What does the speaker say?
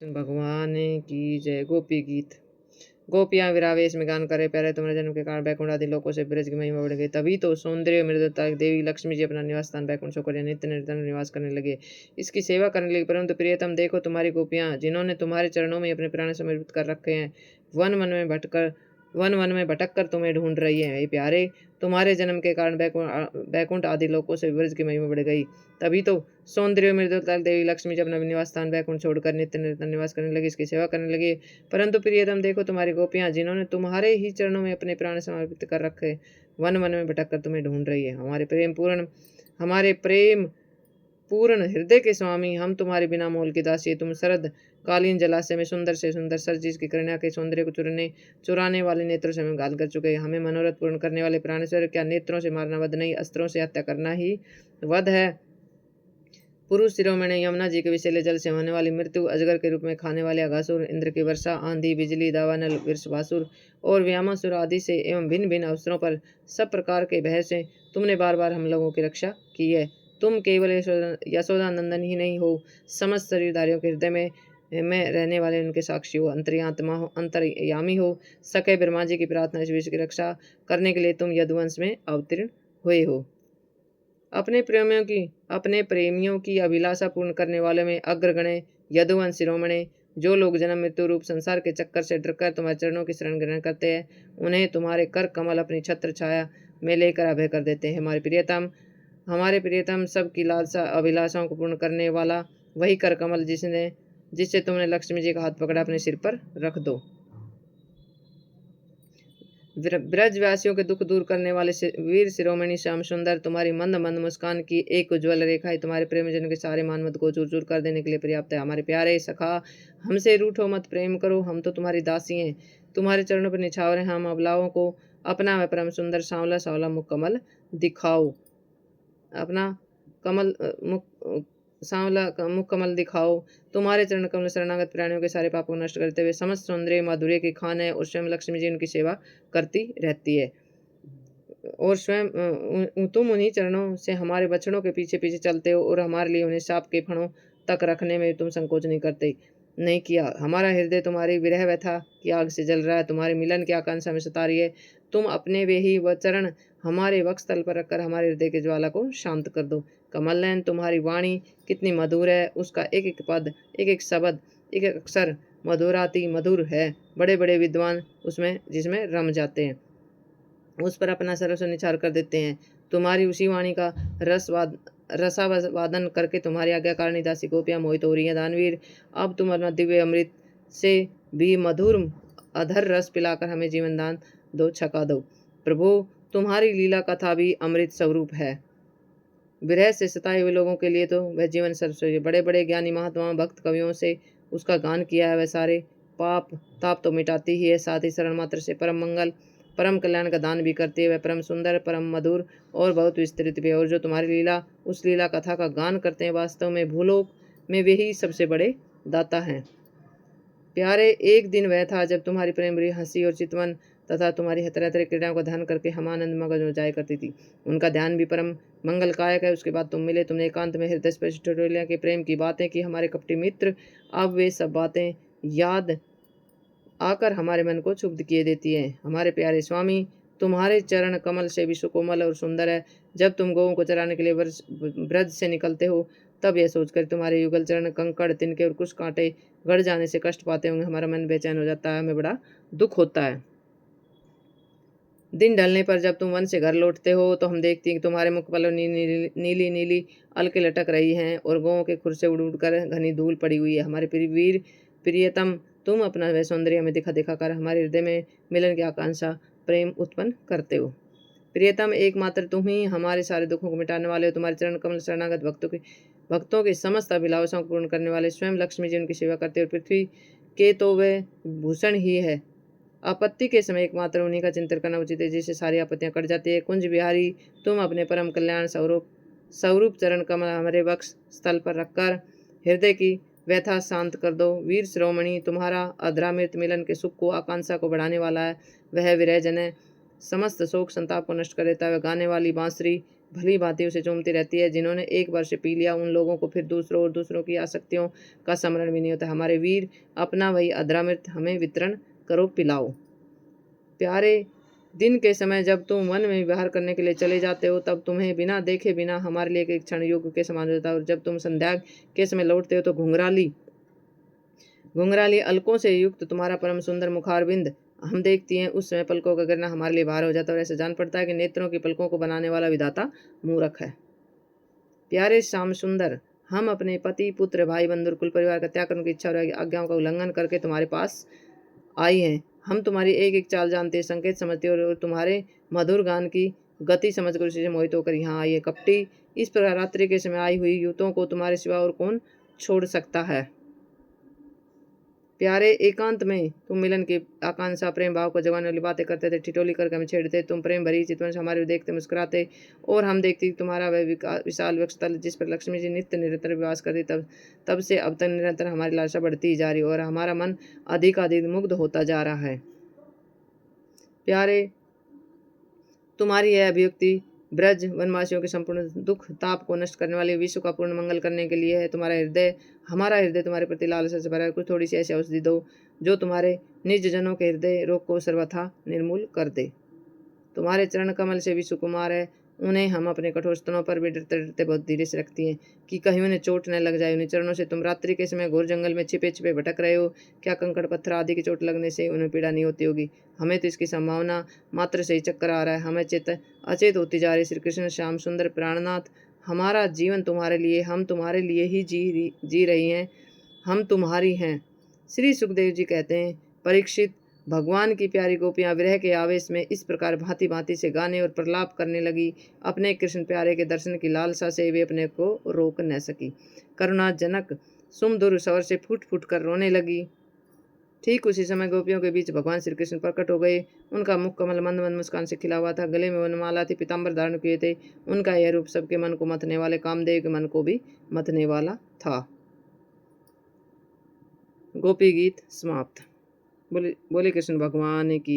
भगवान की जय। गोपी गीत। गोपियां विरावेश में गान करे, प्यारे तुम्हारे जन्म के कारण बैकुंठ आदि लोकों से ब्रज की महिमा बढ़ गई। तभी तो सौंदर्य मृदुता देवी लक्ष्मी जी अपना निवास स्थान बैकुंठ छोड़कर नित्य निर्धन निवास करने लगे, इसकी सेवा करने लगे। परंतु प्रियतम देखो, तुम्हारी गोपियां जिन्होंने तुम्हारे चरणों में अपने प्राण समर्पित कर रखे हैं, वन वन में भटक कर तुम्हें ढूंढ रही है। हे प्यारे, तुम्हारे जन्म के कारण बैकुंठ आदि लोकों से ब्रज की महिमा बढ़ गई। तभी तो सौंदर्य मृदुता देवी लक्ष्मी जब अपना निवास स्थान बैकुंठ छोड़कर नित्य निर्धन निवास करने लगी, इसकी सेवा करने लगी। परंतु प्रियतम देखो, तुम्हारी गोपियां जिन्होंने तुम्हारे ही चरणों में अपने प्राण समर्पित कर रखे, वन वन में भटक कर तुम्हें ढूंढ रही है। हमारे प्रेम पूर्ण हृदय के स्वामी, हम तुम्हारे बिना मोल की दासी। तुम शरद कालीन जलाशय में सुंदर से सुंदर सर, जिसकी करुणा के सौंदर्य को चुराने वाले नेत्रों से हमें घायल कर चुके। हमें मनोरथ पूर्ण करने वाले प्राणेश्वर, क्या नेत्रों से मारना वध नहीं, अस्त्रों से हत्या करना ही वध है। पुरुष शिरोमणि यमुना जी के विषैले जल से होने वाली मृत्यु, अजगर के रूप में खाने वाले अघासुर, इंद्र की वर्षा, आंधी, बिजली, दावानल, वृषभासुर और व्यामासुर आदि से एवं भिन्न भिन्न अवसरों पर सब प्रकार के भय से तुमने बार बार हम लोगों की रक्षा की है। तुम केवल यशोदानंदन ही नहीं हो, समस्त शरीरधारियों के हृदय में रहने वाले उनके साक्षी हो, अंतर्यात्मा हो, अंतर्यामी हो। सके ब्रह्मा जी की प्रार्थना इस विश्व की रक्षा करने के लिए तुम यदुवंश में अवतीर्ण हुए हो। अपने प्रेमियों की अभिलाषा पूर्ण करने वाले में अग्रगण्य यदुवंश शिरोमणि, जो लोग जन्म मृत्यु रूप संसार के चक्कर से डरकर तुम्हारे चरणों की शरण ग्रहण करते हैं, उन्हें तुम्हारे कर कमल अपनी छत्र छाया में लेकर अभय कर देते हैं। हमारे प्रियतम सबकी लालसा अभिलाषाओं को पूर्ण करने वाला वही कर कमल जिससे तुमने लक्ष्मी जी का हाथ पकड़ा, अपने सिर पर रख दो। ब्रजवासियों के दुख दूर करने वाले वीर शिरोमणि श्याम सुंदर, तुम्हारी मंद मंद मुस्कान की एक उज्ज्वल रेखा ही तुम्हारे प्रेमजन के सारे मानमत को चूर चूर कर देने के लिए पर्याप्त है। हमारे प्यारे सखा, हमसे रूठो मत, प्रेम करो, हम तो तुम्हारी दासी हैं, तुम्हारे चरणों पर निछावर हैं। हम अबलाओं को अपना वह परम सुंदर सांवला सांवला मुख कमल दिखाओ, अपना कमल मुख सांवला मुख कमल दिखाओ। तुम्हारे चरण कमल शरणागत प्राणियों के सारे पापों को नष्ट करते हुए समस्त सौंदर्य माधुर्य की खान है, और स्वयं लक्ष्मी जी उनकी सेवा करती रहती है। और स्वयं तुम उन्हीं चरणों से हमारे बछड़ों के पीछे पीछे चलते हो, और हमारे लिए उन्हें सांप के फणों तक रखने में तुम संकोच नहीं किया। हमारा हृदय तुम्हारी विरह व्यथा की आग से जल रहा है, तुम्हारे मिलन की आकांक्षा में सता रही है। तुम अपने वे ही वह चरण हमारे वक्षस्थल पर रखकर हमारे हृदय के ज्वाला को शांत कर दो। कमल नयन, तुम्हारी वाणी कितनी मधुर है, उसका एक एक पद, एक एक शब्द, एक एक अक्षर मधुराति मधुर है। बड़े बड़े विद्वान जिसमें रम जाते हैं, उस पर अपना सर्वस्व निछावर कर देते हैं। तुम्हारी उसी वाणी का रसावादन करके तुम्हारी आज्ञाकारिणी दासी गोपियां मोहित हो रही हैं। दानवीर, अब तुम अपना दिव्य अमृत से भी मधुर अधर रस पिलाकर हमें जीवन दान दो, छका दो। प्रभु, तुम्हारी लीला कथा भी अमृत स्वरूप है। विरह से सताए हुए लोगों के लिए तो वह जीवन सर्वस्व। बड़े बड़े ज्ञानी महात्माओं भक्त कवियों से उसका गान किया है, वह सारे पाप ताप तो मिटाती ही है, साथ ही शरण मात्र से परम मंगल परम कल्याण का दान भी करती है। वह परम सुंदर, परम मधुर और बहुत विस्तृत भी है। और जो तुम्हारी लीला उस लीला कथा का गान करते हैं, वास्तव में भूलोक में वे ही सबसे बड़े दाता हैं। प्यारे, एक दिन वह था जब तुम्हारी प्रेम भरी हंसी और चितवन तथा तुम्हारी तरह तरह क्रीड़ाओं का ध्यान करके हम आनंद मगन हो जाया करती थी। उनका ध्यान भी परम मंगलकायक है। उसके बाद तुम मिले, तुमने एकांत में हृदय स्पर्श ठिठोलियां की प्रेम की बातें की। हमारे कपटी मित्र, अब वे सब बातें याद आकर हमारे मन को क्षुब्ध किए देती है। हमारे प्यारे स्वामी, तुम्हारे चरण कमल से भी सुकोमल और सुंदर है। जब तुम गौओं को चराने के लिए ब्रज से निकलते हो, तब यह सोचकर तुम्हारे युगल चरण कंकड़, तिनके और कुछ कांटे गड़ जाने से कष्ट पाते होंगे, हमारा मन बेचैन हो जाता है, हमें बड़ा दुख होता है। दिन ढलने पर जब तुम वन से घर लौटते हो, तो हम देखती हैं कि तुम्हारे मुख पर नीली नीली अलके लटक रही हैं, और गौओं के खुर से उड़ उड़कर घनी धूल पड़ी हुई है। हमारे प्रियतम, तुम अपना वह सौंदर्य हमें दिखा दिखा कर हमारे हृदय में मिलन की आकांक्षा प्रेम उत्पन्न करते हो। प्रियतम, एकमात्र तुम ही हमारे सारे दुखों को मिटाने वाले हो। तुम्हारे चरण कमल शरणागत भक्तों के समस्त अभिलाषाओं को पूर्ण करने वाले स्वयं लक्ष्मी जी उनकी सेवा करते हो। पृथ्वी के तो वह भूषण ही है। आपत्ति के समय एकमात्र उन्हीं का चिंतन करना उचित है, जिससे सारी आपत्तियां कट जाती है। कुंज बिहारी, तुम अपने परम कल्याण स्वरूप चरण कमल हमारे वक्ष स्थल पर रखकर हृदय की व्यथा शांत कर दो। वीर शिरोमणि, तुम्हारा अधरामृत मिलन के सुख को आकांक्षा को बढ़ाने वाला है। वह विरह जन समस्त शोक संताप को नष्ट कर देता है। वह गाने वाली बांसुरी भली भांति उसे चूमती रहती है। जिन्होंने एक बार से पी लिया उन लोगों को फिर दूसरों और दूसरों की आसक्तियों का स्मरण भी नहीं होता। हमारे वीर, अपना वही अधरामृत हमें वितरण करो, पिलाओ। प्यारे, दिन के समय जब तुम वन में विहार करने के लिए चले जाते हो तब तुम्हें बिना देखे बिना हमारे लिए एक क्षण युग के समान होता है, और जब तुम संध्या के समय लौटते हो तो घुंघराली घुंघराली अलकों से युक्त तुम्हारा परम सुंदर मुखारबिंद हम देखती हैं। उस समय पलकों का गिरना हमारे लिए भार हो जाता है और ऐसे जान पड़ता है कि नेत्रों की पलकों को बनाने वाला विधाता मूर्ख है। प्यारे श्याम सुंदर, हम अपने पति, पुत्र, भाई, बंधु, कुल परिवार का त्याग करने की इच्छा और आज्ञाओं का उल्लंघन करके तुम्हारे पास आई हैं। हम तुम्हारी एक एक चाल जानते, संकेत समझते और तुम्हारे मधुर गान की गति समझकर उसी से मोहित होकर यहाँ आई है। कपटी, इस प्रकार रात्रि के समय आई हुई युवतियों को तुम्हारे सिवा और कौन छोड़ सकता है। प्यारे, एकांत में तुम मिलन की आकांक्षा प्रेम भाव को जगाने वाली बातें करते थे, ठिठोली करके हमें छेड़ते। तुम प्रेम भरी चितवन से हमारे देखते मुस्कुराते और हम देखते तुम्हारा वह विशाल वक्षस्थल जिस पर लक्ष्मी जी नित्य निरंतर विवास करती। तब से अब तक निरंतर हमारी लालसा बढ़ती ही जा रही और हमारा मन अधिक मुग्ध होता जा रहा है। प्यारे, तुम्हारी यह अभिव्यक्ति ब्रज वनवासियों के संपूर्ण दुख ताप को नष्ट करने वाले, विश्व का पूर्ण मंगल करने के लिए है। हमारा हृदय तुम्हारे प्रति लालसा से भरा है। कुछ थोड़ी सी ऐसी औषधि दो जो तुम्हारे निज जनों के हृदय रोग को सर्वथा निर्मूल कर दे। तुम्हारे चरण कमल से विश्व कुमार है, उन्हें हम अपने कठोर स्तनों पर भी डरते डरते बहुत धीरे से रखती हैं कि कहीं उन्हें चोट न लग जाए। उन्हें चरणों से तुम रात्रि के समय घोर जंगल में छिपे छिपे भटक रहे हो, क्या कंकड़ पत्थर आदि की चोट लगने से उन्हें पीड़ा नहीं होती होगी? हमें तो इसकी संभावना मात्र से ही चक्कर आ रहा है। हमें अचेत होती जा रही। श्री कृष्ण श्याम सुंदर प्राणनाथ, हमारा जीवन तुम्हारे लिए, हम तुम्हारे लिए ही जी रही हैं, हम तुम्हारी हैं। श्री सुखदेव जी कहते हैं, परीक्षित, भगवान की प्यारी गोपियां विरह के आवेश में इस प्रकार भांति भांति से गाने और प्रलाप करने लगी। अपने कृष्ण प्यारे के दर्शन की लालसा से वे अपने को रोक न सकी। करुणाजनक सुमधुर स्वर से फूट फूट कर रोने लगी। ठीक उसी समय गोपियों के बीच भगवान श्री कृष्ण प्रकट हो गए। उनका मुख कमल मंद मंद मुस्कान से खिला हुआ था, गले में वनमाला थी, पीताम्बर धारण किए थे। उनका यह रूप सबके मन को मथने वाले, कामदेव के मन को भी मथने वाला था। गोपी गीत समाप्त। बोले कृष्ण भगवान की।